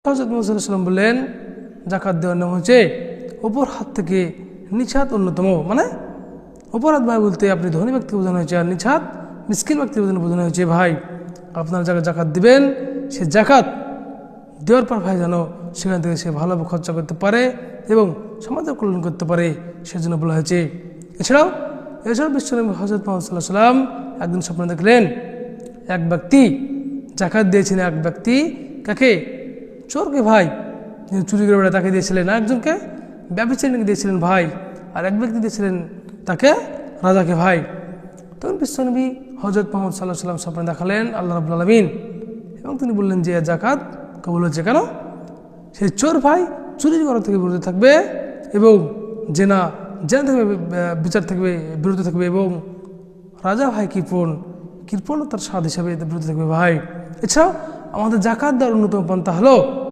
হযরত মুহাম্মদ সাল্লাল্লাহু আলাইহি ওয়াসাল্লাম বললেন, যাকাত দেওয়ার নাম হচ্ছে উপর হাত থেকে নিচ হাত অন্যতম। মানে উপর হাত ভাই বলতে আপনি ধনী ব্যক্তিকে বোঝানো হয়েছে, আর নিচ হাত মিসকিন ব্যক্তিকে বোঝানো হয়েছে। ভাই আপনার জায়গায় জাকাত দিবেন, সে জাকাত দেওয়ার পর ভাই যেন সেখান থেকে সে ভালোভাবে খরচা করতে পারে এবং সমাজের কল্যাণ করতে পারে, সেজন্য বলা হয়েছে। এছাড়াও বিশ্বনবী হযরত মুহাম্মদ সাল্লাল্লাহু আলাইহি ওয়াসাল্লাম একদিন স্বপ্নে দেখলেন এক ব্যক্তি জাকাত দিয়েছেন। এক ব্যক্তি কাকে? চোরকে ভাই, চুরি করে বেড়া তাকে দিয়েছিলেন, একজনকে ব্যভিচারিণীকে দিয়েছিলেন ভাই, আর এক ব্যক্তি দিয়েছিলেন তাকে রাজাকে ভাই। তখন বিশ্বনবী হযরত মুহাম্মদ সাল্লাল্লাহু আলাইহি ওয়াসাল্লাম স্বপ্নে দেখালেন আল্লাহ রাব্বুল আলামিন, এবং তিনি বললেন যে জাকাত কবুল হচ্ছে। কেন? সেই চোর ভাই চুরি করা থেকে বিরত থাকবে এবং জেনা থেকে বিচার থাকবে বিরত থাকবে, এবং রাজা ভাই কৃপণতার স্বাদ হিসাবে বিরত থাকবে ভাই। এছাড়াও আমাদের জাকাত দেওয়ার অন্যতম পন্থা হলো